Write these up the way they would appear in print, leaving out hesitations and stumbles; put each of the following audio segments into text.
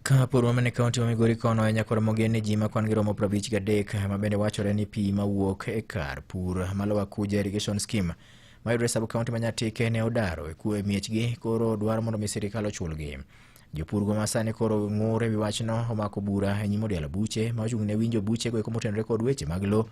Kapurwa mane kaunti ma Migori kono e nyakore mogen ni ji makwan gi romo 53 ma bende wachore ni pi mawuok e kar pur malowa Kuja irrigation scheme mayudore sub kaunti ma Nyatike ne odaro e kuwe miechgi koro dwaro mondo mi sirikal ochulgi. Jopurgo ma sani koro ng'ur ewi wachno omako bura e nyim odielo buche ma ochung' ne winjo buchego eko motenore kod weche mag lo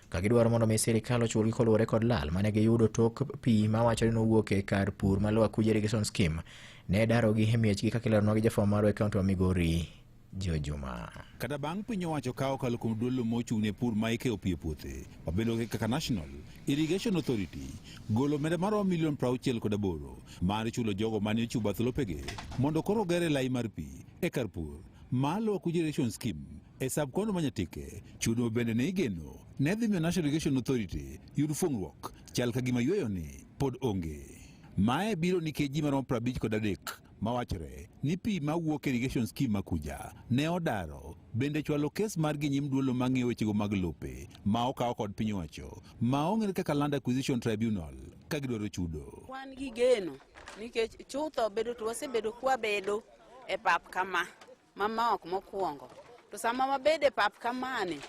ka gidwaro mondo mi sirikal ochulgi koluwore kod lal mane giyudo tok pi ma wachore nowuok e kar pur malowa Kuja irrigation scheme ne darogi e miechgi kaka ileronwa gi jafwambo marwa e kaunti ma Migori Jojuma. Kata bang' piny owacho kawo okalo kuom duol mochung' ne pur ma ikeyo pi e puothe mabedo kaka National Irrigation Authority golo omenda maromo Sh68 mar chulo jogo mane ochiwo bath lopegi mondo koro gere lai mar pi e kar pur malo Kuja irrigation scheme e sub kono ma Nyatike. Chudo bende ne igeno ne dhi miyo National Irrigation Authority yud fuong'ruok chal ka gima yueyo ni pod onge. Mae biro nikech ji maromo 53 mawachore ni pi mawuok irrigation scheme ma Kuja ne odaro bende chwalo kes mar gi nyim duolo mang'iyo wechego mag lope ma okaw kod piny owacho ma ong'ere kaka Land Acquisition Tribunal ka gidwaro chudo. Wan gi geno nikech chutho bedo to wasebedo kwabedo e pap kama mama ok mokwongo to sama wabede e pap kamani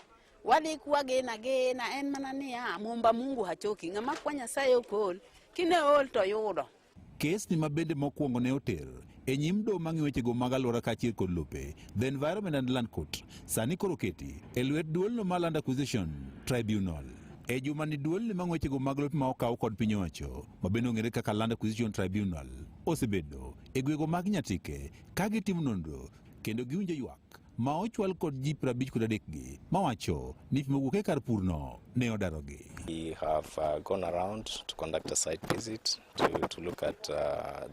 wadhi kwagena en mana niya mumba Mungu hachoki ng'ama kwa Nyasaye okol kine ol to yudo. Kes ni mabende mokwongo ne oter e nyim doho mang'iyo wechego mag alwora kaachiel kod lope The Environment and Land Court sani koro keti e lwet duolno mar Land Acquisition Tribunal. E juma ni duolno mang'iyo wechego mag lope ma okaw kod piny owacho mabende ong'ere kaka Land Acquisition Tribunal osebedo e gwego mag Nyatike ka gitimo nonro kendo giwinjo ywak ma ochwal kod ji 53 gi mawacho ni pi mawuok e kar purno ne odarogi. We have gone around to conduct a site visit to look at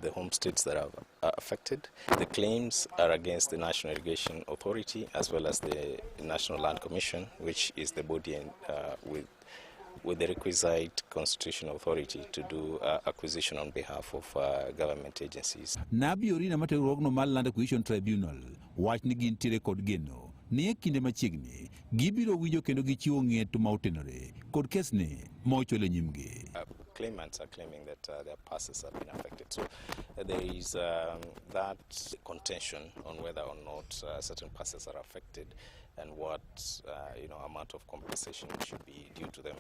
the homesteads that are affected. The claims are against the National Irrigation Authority as well as the National Land Commission, which is the body with the requisite constitutional authority to do acquisition on behalf of government agencies. Nabi Orina Materogno mar Land Acquisition Tribunal wach ni gintiere kod geno ni e kinde machiegni gibiro winjo kendo gichiwo ng'eto ma otenore kod kesni ma ochwal e nyimgi. Claimants are claiming that their parcels have been affected. So there is that contention on whether or not certain parcels are affected and what amount of compensation should be due to them.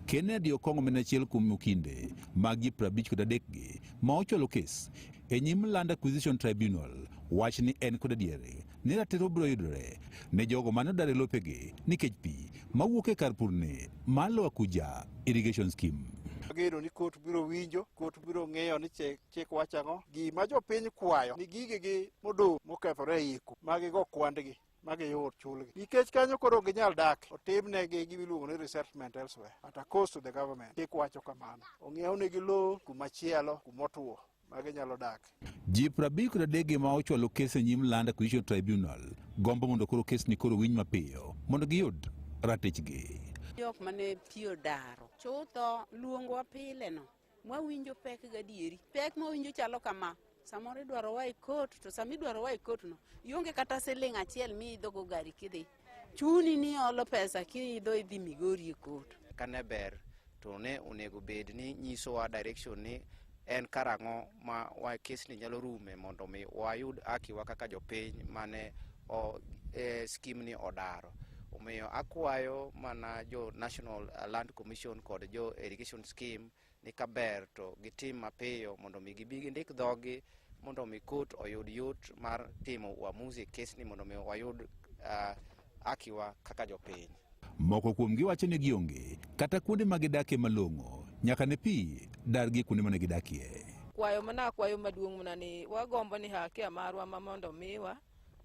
Kennedy Okongo men achiel kuom okinde mag ji 53 gi ma ochwalo kes e nyim Land Acquisition Tribunal wach ni en kod adieri ni ratiro biro yudore ne jogo mane odare lopegi nikech pi mawuok e kar purni malo Kuja irrigation scheme. Ageno ni kot biro winjo, kot biro ng'eyo ni chik wachang'o gima jopiny kwayo ni gigegi modong' mokethore e iko magigo kwandgi magiyud chulgi nikech kanyo koro ginyal dak otimnegi gimiluongo ni resettlement elsewhere at a cost to the government. Chik wacho kamano ong'iewnegi lowo kumachielo kumotuo maginyalo dak. Ji 53 ma ochwalo kes e nyim Land Acquisition Tribunal gombo mondo koro kes ni koro winj mapiyo mondo giyud ratichgi. Jok mane tiyo daro chutho luongwa pile no mwawinjo pek gadieri pek mwawinjo chalo kama samoro idwaro wa ikot to sami idwaro wa ikot no ionge kata siling achiel miidho go gari kidhi chuni ni olo pesa kiidho idhi Migori e kot. Kane ber to ne onego bed ni nyiso wa direction ni en karang'o ma wa kes ni nyalo rume mondo mi wayud akiwa kaka jopiny mane scheme ni odaro. Omiyo akwayo mana jo National Land Commission kod jo Irrigation Scheme ni kaber to gitim mapiyo mondo mi gibi gindik dhogi mondo mi kot oyud yot mar timo uamuzi kes ni mondo mi wayud akiwa kaka jopiny. Moko kuom giwacho ni gionge kata kuonde ma gidakie malong'o nyaka ne pi dargi kuonde mane gidakie. Kwayo maduong' mana ni wagombo ni haki marwa ma mondo miwa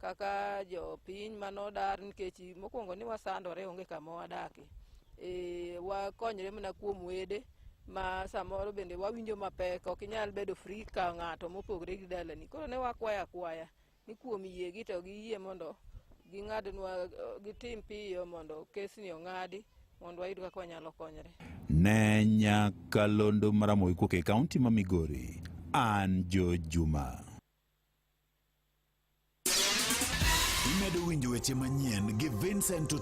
kaka jopiny manodar nikech mokwongo ni wasandore onge kama wadake wakonyre mana kuom wede ma samoro bende wawinjo mapek ok inyal bedo free ka ng'ato mopogre gi dalani koro ne wakwayo akwaya ni kuom yiegi to giyie mondo ging'adnwa gitim piyo mondo kesni ong'adi mondo wayud kaka wanyalo konyre. Ne Nyakalondo Maramogi Kuke kaunti ma Migori an Jojuma. Imedo winjo weche manyien gi Vincent